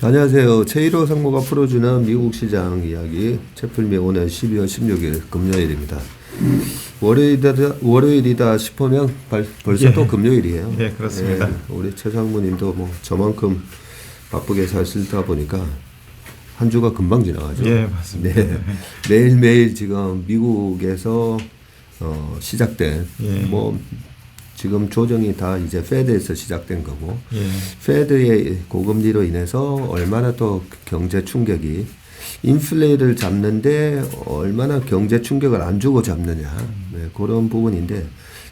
안녕하세요. 최일호 상무가 풀어주는 미국 시장 이야기. 채플미 오늘 12월 16일 금요일입니다. 월요일이다 싶으면 벌써 또 금요일이에요. 네, 그렇습니다. 우리 최 상무님도 뭐 저만큼 바쁘게 잘 쓰다 보니까 한 주가 금방 지나가죠. 예, 맞습니다. 네. 매일매일 지금 미국에서 시작된 뭐 지금 조정이 다 이제 페드에서 시작된 거고, 페드의 고금리로 인해서 얼마나 또 경제 충격이, 인플레를 잡는데 얼마나 경제 충격을 안 주고 잡느냐, 네, 그런 부분인데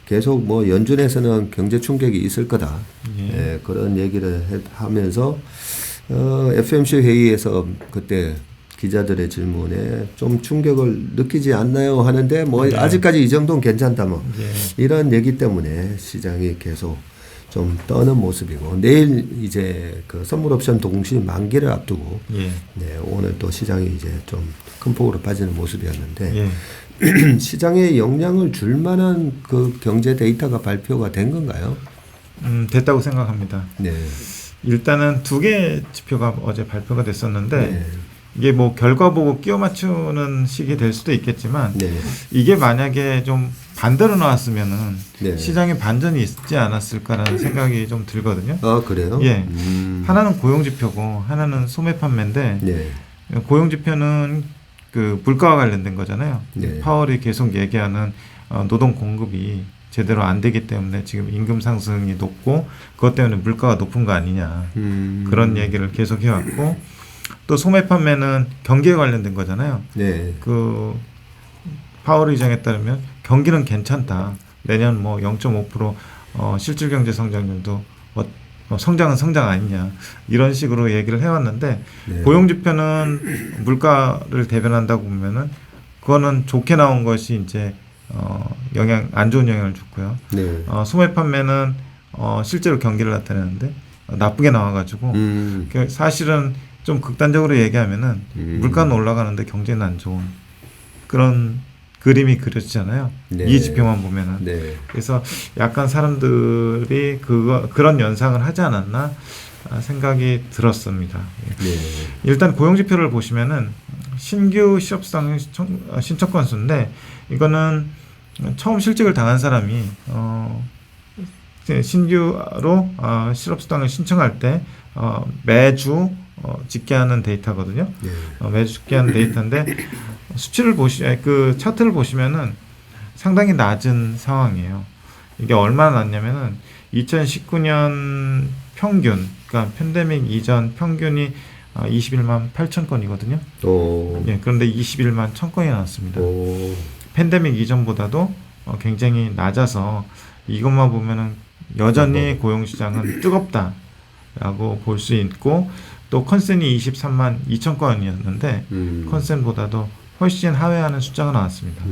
계속 뭐 연준에서는 경제 충격이 있을 거다, 네, 그런 얘기를 하면서 FOMC 회의에서 그때 기자들의 질문에 좀 충격을 느끼지 않나요 하는데 뭐 아직까지 이 정도는 괜찮다 뭐 이런 얘기 때문에 시장이 계속 좀 떠는 모습이고, 내일 이제 그 선물 옵션 동시 만기를 앞두고 네, 오늘 또 시장이 이제 좀 큰 폭으로 빠지는 모습이었는데 시장에 영향을 줄 만한 그 경제 데이터가 발표가 된 건가요? 됐다고 생각합니다. 네. 일단은 두 개 지표가 어제 발표가 됐었는데 이게 뭐 결과 보고 끼워 맞추는 식이 될 수도 있겠지만 이게 만약에 좀 반대로 나왔으면은 시장에 반전이 있지 않았을까라는 생각이 좀 들거든요. 아, 그래요? 예. 하나는 고용 지표고 하나는 소매 판매인데 고용 지표는 그 물가와 관련된 거잖아요. 파월이 계속 얘기하는 노동 공급이 제대로 안 되기 때문에 지금 임금 상승이 높고 그것 때문에 물가가 높은 거 아니냐, 그런 얘기를 계속 해왔고, 또 소매 판매는 경기에 관련된 거잖아요. 그 파월 의장에 따르면 경기는 괜찮다. 내년 뭐 0.5% 실질 경제 성장률도 성장은 성장 아니냐, 이런 식으로 얘기를 해왔는데 고용 지표는 물가를 대변한다고 보면은 그거는 좋게 나온 것이 이제 안 좋은 영향을 줬고요. 소매 판매는 실제로 경기를 나타내는데 나쁘게 나와가지고 사실은 좀 극단적으로 얘기하면은 물가는 올라가는데 경제는 안 좋은 그런 그림이 그려지잖아요. 이 지표만 보면은. 그래서 약간 사람들이 그런 연상을 하지 않았나 생각이 들었습니다. 일단 고용 지표를 보시면은 신규 실업수당 신청 건수인데, 이거는 처음 실직을 당한 사람이 신규로 실업수당을 신청할 때 매주 집계하는 데이터거든요. 매주 집계하는 데이터인데 수치를 그 차트를 보시면은 상당히 낮은 상황이에요. 이게 얼마나 낮냐면은 2019년 평균, 그러니까 팬데믹 이전 평균이 21만 8천 건이거든요. 그런데 21만 1천 건이 나왔습니다. 팬데믹 이전보다도 굉장히 낮아서 이것만 보면은 여전히 고용시장은 뜨겁다라고 볼 수 있고, 또 컨센이 23만 2천 건이었는데 컨센보다도 훨씬 하회하는 숫자가 나왔습니다.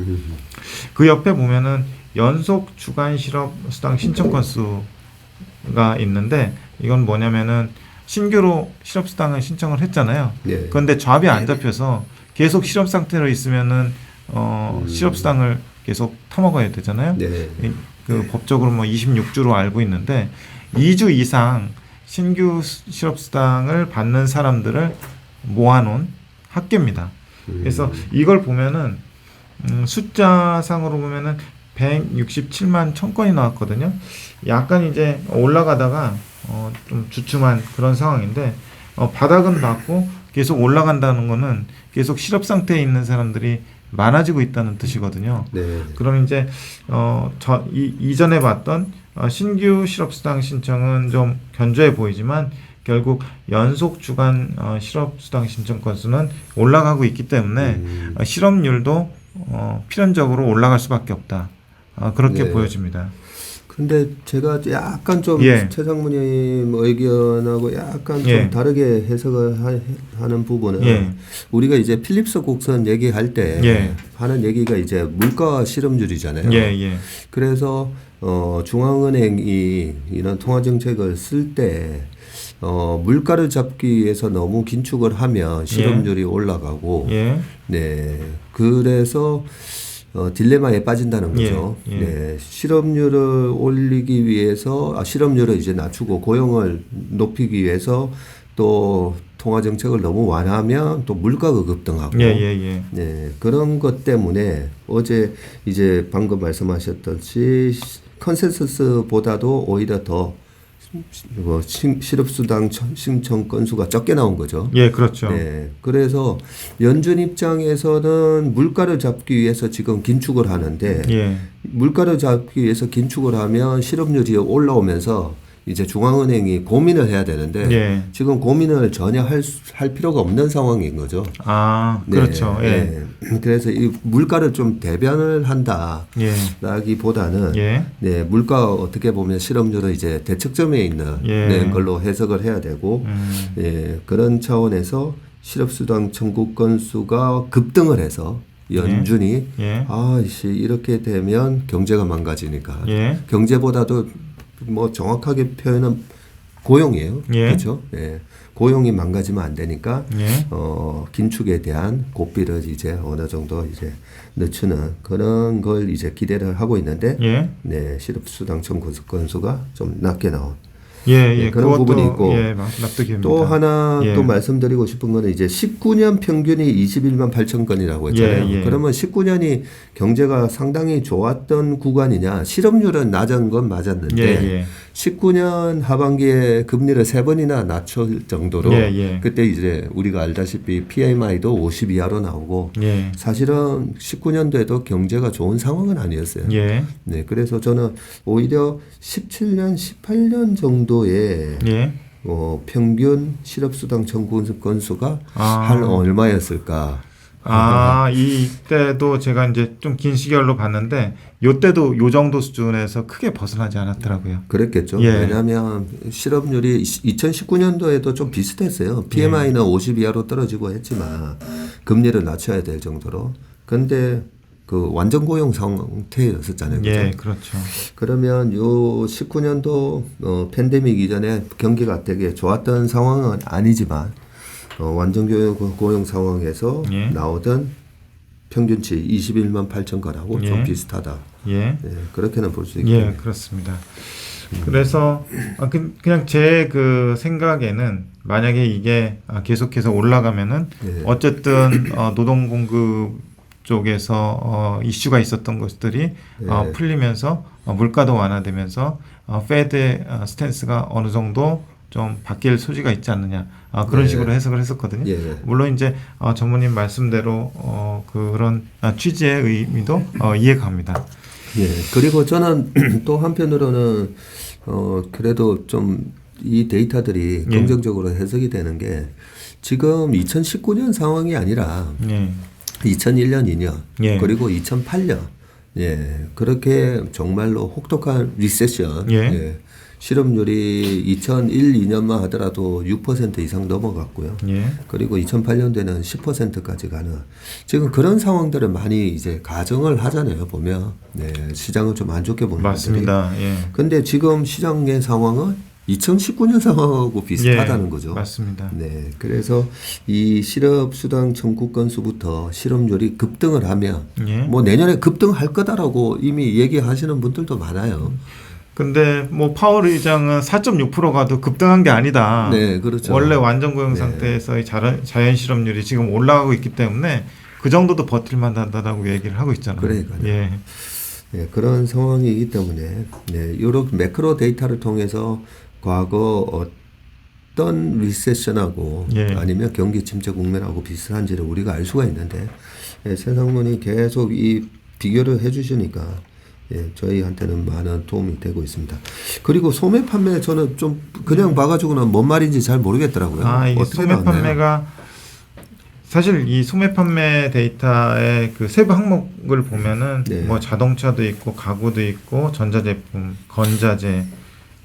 그 옆에 보면은 연속 주간 실업수당 신청 건수가 있는데, 이건 뭐냐면은 신규로 실업수당을 신청을 했잖아요. 그런데 잡이 안 잡혀서 계속 실업 상태로 있으면은 실업수당을 계속 타먹어야 되잖아요. 그 법적으로 뭐 26주로 알고 있는데 2주 이상 신규 실업수당을 받는 사람들을 모아놓은 합계입니다. 그래서 이걸 보면은 숫자상으로 보면은 167만 1천 건이 나왔거든요. 약간 이제 올라가다가 좀 주춤한 그런 상황인데, 바닥은 봤고 계속 올라간다는 거는 계속 실업 상태에 있는 사람들이 많아지고 있다는 뜻이거든요. 그럼 이제 이전에 봤던 신규 실업수당 신청은 좀 견조해 보이지만 결국 연속 주간 실업수당 신청 건수는 올라가고 있기 때문에 실업률도 필연적으로 올라갈 수밖에 없다, 그렇게 보여집니다. 근데 제가 약간 좀 최 상무님 의견하고 약간 좀 다르게 해석을 하는 부분은 우리가 이제 필립스 곡선 얘기할 때 하는 얘기가 이제 물가 실업률이잖아요. 그래서 중앙은행이 이런 통화 정책을 쓸 때 물가를 잡기 위해서 너무 긴축을 하면 실업률이 올라가고, 그래서 딜레마에 빠진다는 거죠. 실업률을 올리기 위해서, 실업률을 이제 낮추고 고용을 높이기 위해서 또 통화 정책을 너무 완화하면 또 물가가 급등하고 네, 그런 것 때문에 어제 이제 방금 말씀하셨듯이 컨센서스보다도 오히려 더 실업수당 신청 건수가 적게 나온 거죠. 예, 그렇죠. 네, 그래서 연준 입장에서는 물가를 잡기 위해서 지금 긴축을 하는데 물가를 잡기 위해서 긴축을 하면 실업률이 올라오면서 이제 중앙은행이 고민을 해야 되는데 지금 고민을 전혀 할 필요가 없는 상황인 거죠. 아, 그렇죠. 네. 그래서 이 물가를 좀 대변을 한다라기보다는 네, 물가가 어떻게 보면 실업률은 이제 대척점에 있는 걸로 해석을 해야 되고 그런 차원에서 실업수당 청구 건수가 급등을 해서 연준이 이렇게 되면 경제가 망가지니까 경제보다도 뭐 정확하게 표현은 고용이에요. 그렇죠? 고용이 망가지면 안 되니까 긴축에 대한 고삐를 이제 어느 정도 이제 늦추는 그런 걸 이제 기대를 하고 있는데 네, 실업수당 청구 건수가 좀 낮게 나온 그런 부분이 있고 또 하나 또 말씀드리고 싶은 거는 이제 19년 평균이 21만 8천 건이라고 했잖아요. 그러면 19년이 경제가 상당히 좋았던 구간이냐? 실업률은 낮은 건 맞았는데 19년 하반기에 금리를 3번이나 낮출 정도로 그때 이제 우리가 알다시피 PMI도 50 이하로 나오고 사실은 19년도에도 경제가 좋은 상황은 아니었어요. 네, 그래서 저는 오히려 17년, 18년 정도에 평균 실업수당 청구 건수가 한 얼마였을까? 이때도 제가 이제 좀 긴 시결로 봤는데 요때도 요 정도 수준에서 크게 벗어나지 않았더라고요. 그랬겠죠. 왜냐하면 실업률이 2019년도에도 좀 비슷했어요. PMI는 50 이하로 떨어지고 했지만 금리를 낮춰야 될 정도로. 근데 그 완전 고용 상태였었잖아요. 그렇죠? 그렇죠. 그러면 요 19년도 팬데믹 이전에 경기가 되게 좋았던 상황은 아니지만 완전 고용 상황에서 나오던 평균치 21만 8천 건하고 좀 비슷하다. 그렇게는 볼 수 있겠네요. 그렇습니다. 그래서 그냥 제 그 생각에는 만약에 이게 계속해서 올라가면은 어쨌든 노동 공급 쪽에서 이슈가 있었던 것들이 풀리면서 물가도 완화되면서 페드의 스탠스가 어느 정도 좀 바뀔 소지가 있지 않느냐 그런 식으로 해석을 했었거든요. 물론 이제 전무님 말씀대로 그런 취지의 의미도 이해갑니다. 그리고 저는 또 한편으로는 그래도 좀 이 데이터들이 긍정적으로 해석이 되는 게 지금 2019년 상황이 아니라 2001년, 2년 그리고 2008년 그렇게 정말로 혹독한 리세션 실업률이 2001, 2년만 하더라도 6% 이상 넘어갔고요. 그리고 2008년도에는 10%까지 가는 지금 그런 상황들을 많이 이제 가정을 하잖아요. 보면 시장을 좀 안 좋게 보는 맞습니다. 근데 지금 시장의 상황은 2019년 상황하고 비슷하다는 거죠. 맞습니다. 그래서 이 실업수당 청구 건수부터 실업률이 급등을 하면 뭐 내년에 급등할 거다라고 이미 얘기하시는 분들도 많아요. 근데 뭐 파월 의장은 4.6%가도 급등한 게 아니다. 그렇죠. 원래 완전 고용 상태에서의 자연 실업률이 지금 올라가고 있기 때문에 그 정도도 버틸만 한다고 얘기를 하고 있잖아요. 그러니까요. 그런 상황이기 때문에 이런 매크로 데이터를 통해서 과거 어떤 리세션하고 아니면 경기 침체 국면하고 비슷한지를 우리가 알 수가 있는데 세상문이 계속 이 비교를 해주시니까 저희한테는 많은 도움이 되고 있습니다. 그리고 소매 판매 저는 좀 그냥 봐가지고는 뭔 말인지 잘 모르겠더라고요. 이게 소매 판매가 사실 이 소매 판매 데이터의 그 세부 항목을 보면은 뭐 자동차도 있고 가구도 있고 전자제품, 건자재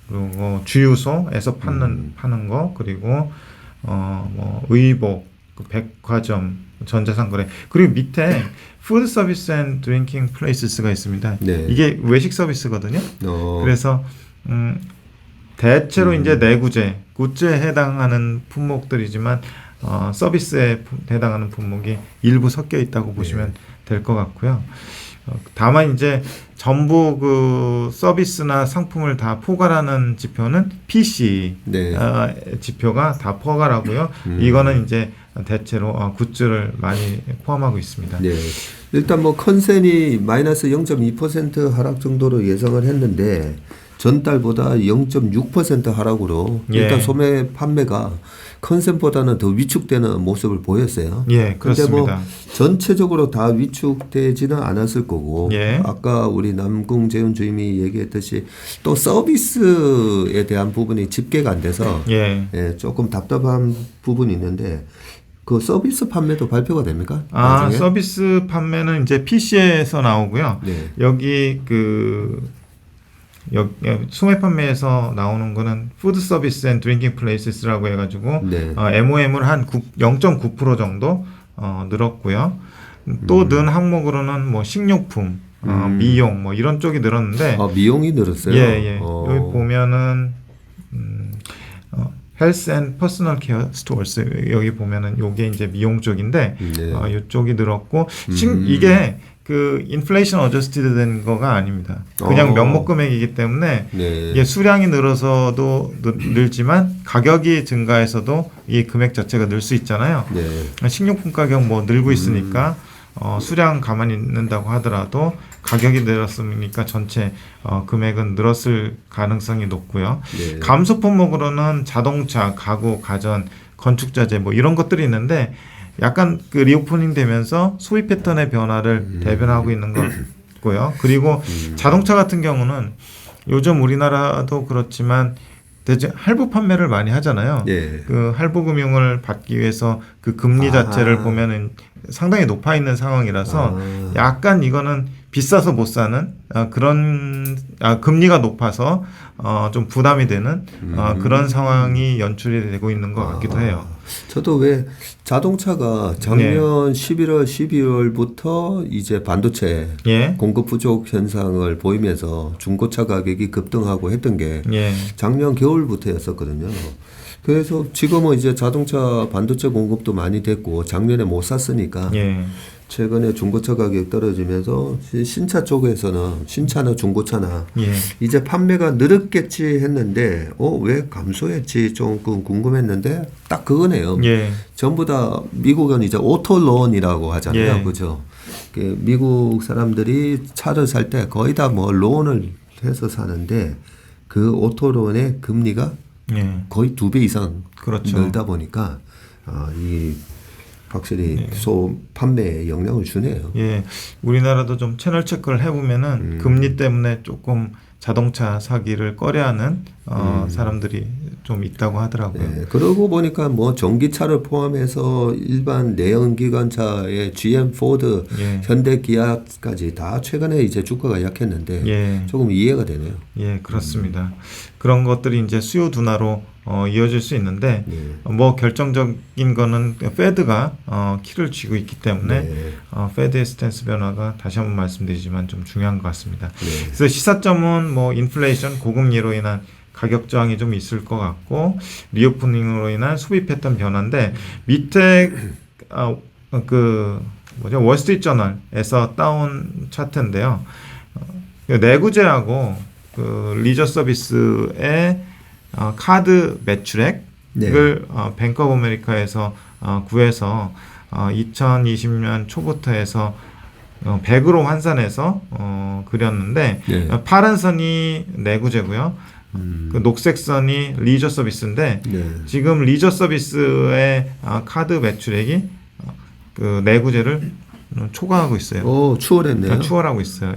그리고 주유소에서 파는 거 그리고 뭐 의복, 백화점, 전자상거래 그리고 밑에 푸드 서비스 앤 드링킹 플레이스가 있습니다. 이게 외식 서비스거든요. 그래서 대체로 이제 내구재, 굿즈에 해당하는 품목들이지만 서비스에 해당하는 품목이 일부 섞여 있다고 보시면 될 것 같고요. 다만 이제 전부 그 서비스나 상품을 다 포괄하는 지표는 PC 네. 지표가 다 포괄하고요. 이거는 이제 대체로 굿즈를 많이 포함하고 있습니다. 네. 일단 뭐 컨센이 마이너스 0.2% 하락 정도로 예상을 했는데 전달보다 0.6% 하락으로 일단 소매 판매가 컨센보다는 더 위축되는 모습을 보였어요. 예, 그렇습니다. 근데 뭐 전체적으로 다 위축되지는 않았을 거고 아까 우리 남궁재훈 주임이 얘기했듯이 또 서비스에 대한 부분이 집계가 안 돼서 조금 답답한 부분이 있는데 그 서비스 판매도 발표가 됩니까? 나중에? 서비스 판매는 이제 PC에서 나오고요. 여기 소매 판매에서 나오는 거는 푸드 서비스 앤 드링킹 플레이스라고 해가지고 MOM을 한 0.9% 정도 늘었고요. 또 는 항목으로는 뭐 식료품, 미용 뭐 이런 쪽이 늘었는데 미용이 늘었어요. 여기 보면은 헬스 앤 퍼스널 케어 스토어스 여기 보면은 요게 이제 미용 쪽인데 이쪽이 늘었고 이게 그 인플레이션 어저스티드 된 거가 아닙니다. 그냥 명목 금액이기 때문에 이게 수량이 늘어서도 늘지만 가격이 증가해서도 이 금액 자체가 늘 수 있잖아요. 식료품 가격 뭐 늘고 있으니까 수량 가만히 있는다고 하더라도 가격이 늘었으니까 전체 금액은 늘었을 가능성이 높고요. 감소 품목으로는 자동차, 가구, 가전, 건축자재 뭐 이런 것들이 있는데 약간 그 리오프닝 되면서 소비 패턴의 변화를 대변하고 있는 거고요. 그리고 자동차 같은 경우는 요즘 우리나라도 그렇지만 대체 할부 판매를 많이 하잖아요. 그 할부 금융을 받기 위해서 그 금리 자체를 보면은 상당히 높아 있는 상황이라서 약간 이거는 비싸서 못 사는 그런 금리가 높아서 좀 부담이 되는 그런 상황이 연출이 되고 있는 것 같기도 해요. 저도 왜 자동차가 작년 11월, 12월부터 이제 반도체 공급 부족 현상을 보이면서 중고차 가격이 급등하고 했던 게 작년 겨울부터였었거든요. 그래서 지금은 이제 자동차 반도체 공급도 많이 됐고 작년에 못 샀으니까 최근에 중고차 가격이 떨어지면서 신차 쪽에서는 신차나 중고차나 이제 판매가 늘었겠지 했는데 왜 감소했지 조금 궁금했는데 딱 그거네요. 전부 다 미국은 이제 오토론이라고 하잖아요. 그죠? 미국 사람들이 차를 살 때 거의 다 뭐 론을 해서 사는데 그 오토론의 금리가 거의 2배 이상 늘다 보니까 이 확실히 판매에 영향을 주네요. 우리나라도 좀 채널 체크를 해보면은 금리 때문에 조금 자동차 사기를 꺼려하는 사람들이 좀 있다고 하더라고요. 그러고 보니까 뭐 전기차를 포함해서 일반 내연기관차의 GM, 포드, 현대, 기아까지 다 최근에 이제 주가가 약했는데 조금 이해가 되네요. 그렇습니다. 그런 것들이 이제 수요 둔화로 이어질 수 있는데 뭐 결정적인 거는 페드가 키를 쥐고 있기 때문에 페드의 스탠스 변화가 다시 한번 말씀드리지만 좀 중요한 것 같습니다. 그래서 시사점은 뭐 인플레이션 고금리로 인한 가격 저항이 좀 있을 것 같고 리오프닝으로 인한 소비 패턴 변화인데 밑에 월스트리트 저널에서 따온 차트인데요. 내구재하고 그 리저 서비스의 카드 매출액을 뱅크 오브 아메리카에서 구해서 2020년 초부터 해서 100으로 환산해서 그렸는데 파란 선이 내구재고요. 그 녹색 선이 리저 서비스인데 지금 리저 서비스의 카드 매출액이 그 내구재를 초과하고 있어요. 추월했네요. 추월하고 있어요.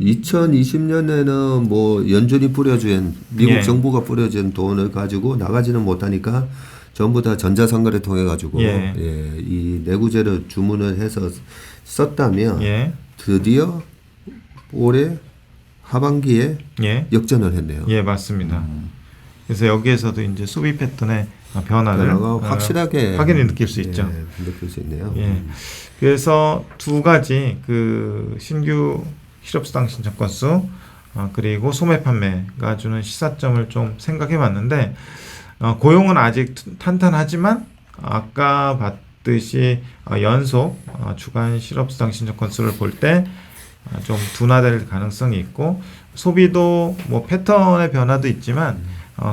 2020년에는 뭐 연준이 뿌려준 미국 정부가 뿌려준 돈을 가지고 나가지는 못하니까 전부 다 전자상거래 통해 가지고 이 내구재를 주문을 해서 썼다면 드디어 올해 하반기에 역전을 했네요. 맞습니다. 그래서 여기에서도 이제 소비 패턴의 변화를 확실하게 확연히 느낄 수 있죠. 느낄 수 있네요. 그래서 두 가지 그 신규 실업수당 신청 건수 그리고 소매 판매가 주는 시사점을 좀 생각해봤는데 고용은 아직 탄탄하지만 아까 봤듯이 연속 주간 실업수당 신청 건수를 볼 때 좀 둔화될 가능성이 있고 소비도 뭐 패턴의 변화도 있지만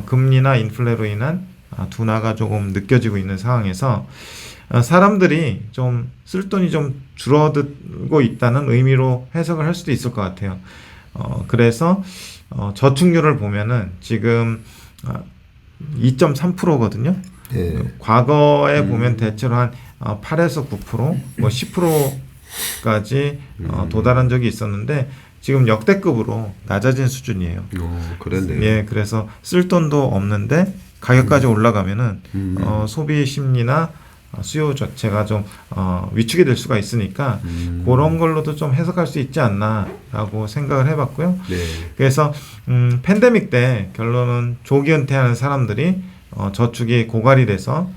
금리나 인플레로 인한 둔화가 조금 느껴지고 있는 상황에서 사람들이 좀 쓸 돈이 좀 줄어들고 있다는 의미로 해석을 할 수도 있을 것 같아요. 그래서 저축률을 보면은 지금 2.3%거든요. 네. 과거에 보면 대체로 한 8에서 9%, 뭐 10%까지 도달한 적이 있었는데 지금 역대급으로 낮아진 수준이에요. 그런데요. 예, 그래서 쓸 돈도 없는데 가격까지 올라가면은 소비 심리나 수요 자체가 좀 위축이 될 수가 있으니까 그런 걸로도 좀 해석할 수 있지 않나라고 생각을 해봤고요. 네. 그래서 팬데믹 때 결론은 조기 은퇴하는 사람들이 저축이 고갈이 돼서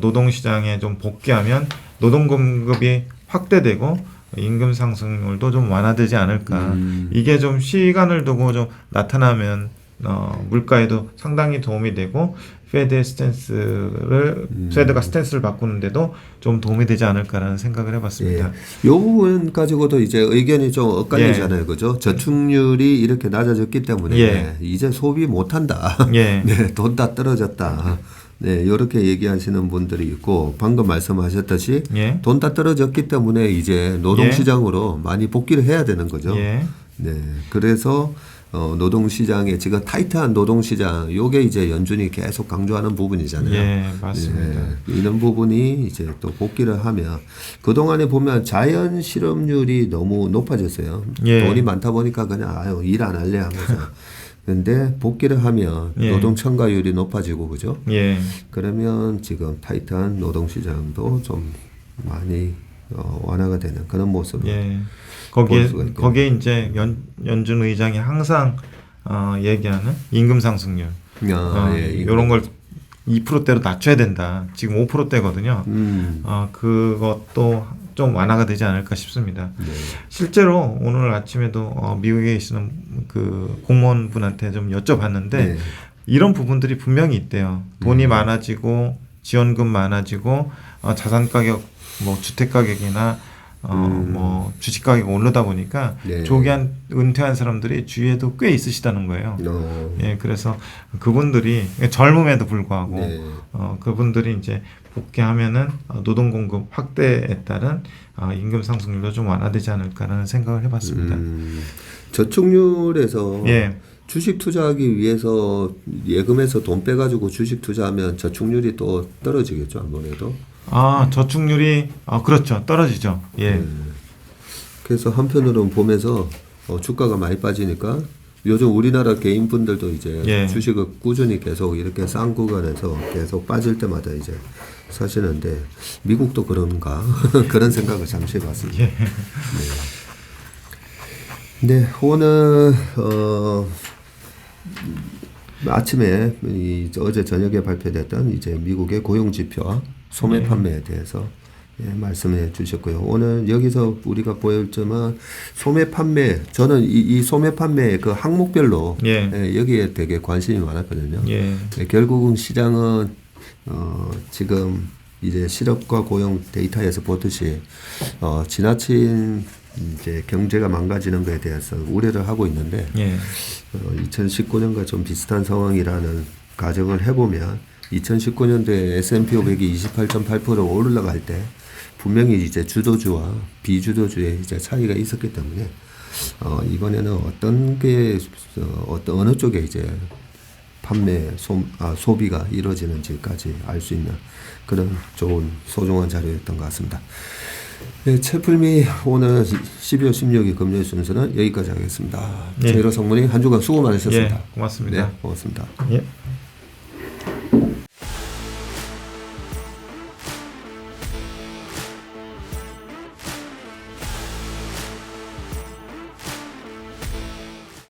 노동시장에 좀 복귀하면 노동 공급이 확대되고 임금 상승률도 좀 완화되지 않을까. 이게 좀 시간을 두고 좀 나타나면 물가에도 상당히 도움이 되고 페드가 스탠스를 바꾸는데도 좀 도움이 되지 않을까라는 생각을 해봤습니다. 이 부분 가지고도 이제 의견이 좀 엇갈리잖아요, 그죠? 저축률이 이렇게 낮아졌기 때문에 이제 소비 못한다. 네, 돈 다 떨어졌다. 네, 이렇게 얘기하시는 분들이 있고 방금 말씀하셨듯이 돈 다 떨어졌기 때문에 이제 노동시장으로 많이 복귀를 해야 되는 거죠. 네, 그래서 노동시장에 지금 타이트한 노동시장 요게 이제 연준이 계속 강조하는 부분이잖아요. 예, 맞습니다. 이런 부분이 이제 또 복귀를 하면 그동안에 보면 자연 실업률이 너무 높아졌어요. 돈이 많다 보니까 그냥 일 안 할래 하면서 근데 복귀를 하면 노동 참가율이 높아지고 그죠? 그러면 지금 타이트한 노동시장도 좀 많이 완화가 되는 그런 모습을 거기에 이제 연준 의장이 항상 얘기하는 임금 상승률 이런 걸 2%대로 낮춰야 된다. 지금 5%대거든요. 그것도 좀 완화가 되지 않을까 싶습니다. 실제로 오늘 아침에도 미국에 계시는 그 공무원분한테 좀 여쭤봤는데 이런 부분들이 분명히 있대요. 돈이 많아지고 지원금 많아지고 자산 가격 뭐 주택 가격이나 뭐 주식 가격이 오르다 보니까 조기 은퇴한 사람들이 주위에도 꽤 있으시다는 거예요. 그래서 그분들이 젊음에도 불구하고 그분들이 이제 복귀하면은 노동 공급 확대에 따른 임금 상승률도 좀 완화되지 않을까라는 생각을 해봤습니다. 저축률에서 주식 투자하기 위해서 예금에서 돈 빼가지고 주식 투자하면 저축률이 또 떨어지겠죠, 아무래도. 저축률이 그렇죠, 떨어지죠. 그래서 한편으로는 보면서 주가가 많이 빠지니까 요즘 우리나라 개인분들도 이제 주식을 꾸준히 계속 이렇게 싼 구간에서 계속 빠질 때마다 이제 사시는데 미국도 그런가 그런 생각을 잠시 해봤습니다. 네, 오늘 아침에 어제 저녁에 발표됐던 이제 미국의 고용 지표와 소매 판매에 대해서 말씀해 주셨고요. 오늘 여기서 우리가 보여줄 점은 소매 판매, 저는 이 소매 판매 그 항목별로 여기에 되게 관심이 많았거든요. 결국은 시장은 지금 이제 실업과 고용 데이터에서 보듯이 지나친 이제 경제가 망가지는 것에 대해서 우려를 하고 있는데 2019년과 좀 비슷한 상황이라는 가정을 해보면 2019년도에 S&P 500이 28.8% 올라갈 때 분명히 이제 주도주와 비주도주의 이제 차이가 있었기 때문에 이번에는 어느 쪽에 이제 소비가 이루어지는지까지 알 수 있는 그런 좋은 소중한 자료였던 것 같습니다. 네, 채플미 오늘 12월 16일 금요일 순서는 여기까지 하겠습니다. 최일호 성문이 한 주간 수고 많으셨습니다. 고맙습니다. 네, 고맙습니다.